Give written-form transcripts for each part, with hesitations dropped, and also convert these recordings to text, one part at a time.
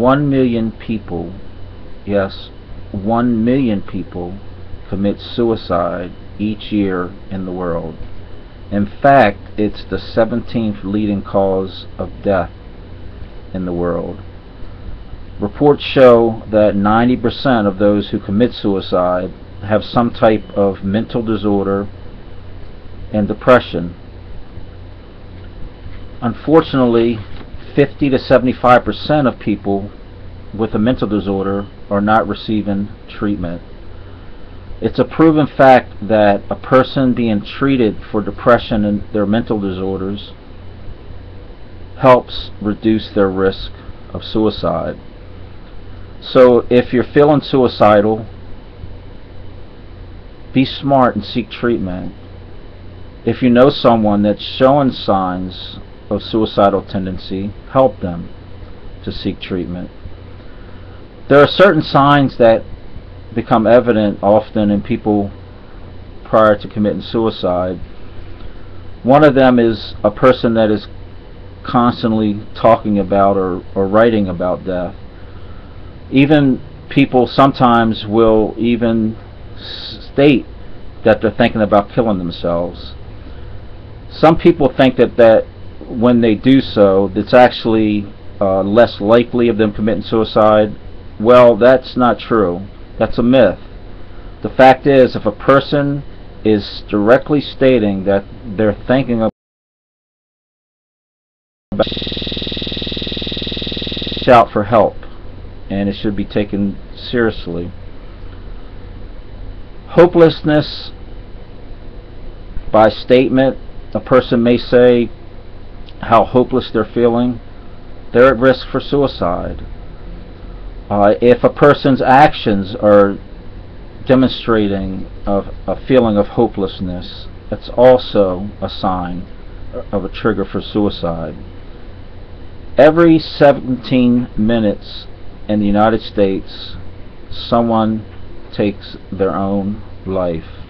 1 million people, yes, 1 million people commit suicide each year in the world. In fact, it's the 17th leading cause of death in the world. Reports show that 90% of those who commit suicide have some type of mental disorder and depression. Unfortunately, 50 to 75% of people with a mental disorder are not receiving treatment. It's a proven fact that a person being treated for depression and their mental disorders helps reduce their risk of suicide. So if you're feeling suicidal, be smart and seek treatment. If you know someone that's showing signs of suicidal tendency, help them to seek treatment. There are certain signs that become evident often in people prior to committing suicide. One of them is a person that is constantly talking about or writing about death. Even people sometimes will even state that they're thinking about killing themselves. Some people think that when they do so, it's actually less likely of them committing suicide. Well, that's not true. That's a myth. The fact is, if a person is directly stating that they're thinking about, shout for help, and it should be taken seriously. Hopelessness by statement, a person may say how hopeless they're feeling. They're at risk for suicide. If a person's actions are demonstrating a feeling of hopelessness, that's also a sign of a trigger for suicide. Every 17 minutes in the United States, someone takes their own life.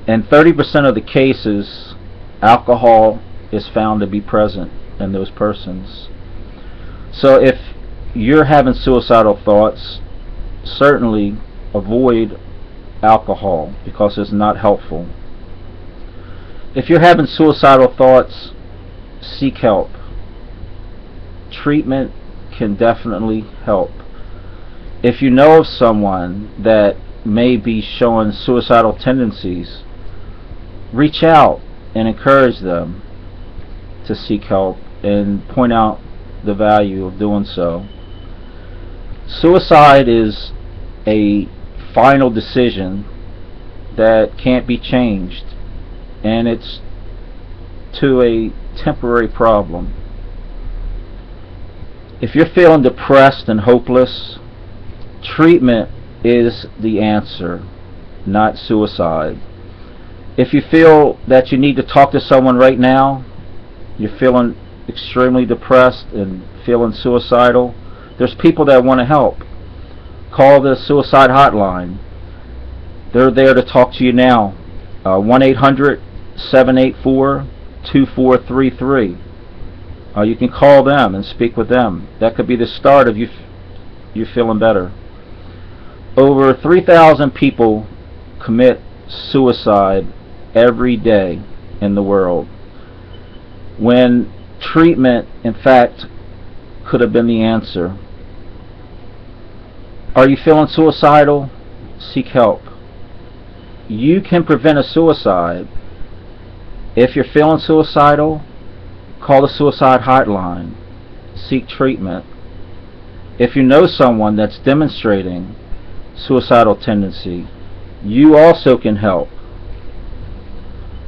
In 30% of the cases, alcohol is found to be present in those persons. So if you're having suicidal thoughts, certainly avoid alcohol because it's not helpful. If you're having suicidal thoughts, seek help. Treatment can definitely help. If you know of someone that may be showing suicidal tendencies, reach out and encourage them to seek help and point out the value of doing so. Suicide is a final decision that can't be changed, and it's to a temporary problem. If you're feeling depressed and hopeless, treatment is the answer, not suicide. If you feel that you need to talk to someone right now, you're feeling extremely depressed and feeling suicidal, there's people that want to help. Call the suicide hotline. They're there to talk to you now. 1-800-784-2433. You can call them and speak with them. That could be the start of you feeling better. Over 3,000 people commit suicide every day in the world, when treatment, in fact, could have been the answer. Are you feeling suicidal? Seek help. You can prevent a suicide. If you're feeling suicidal, call the suicide hotline. Seek treatment. If you know someone that's demonstrating suicidal tendency, you also can help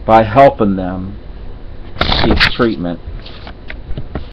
by helping them seek treatment.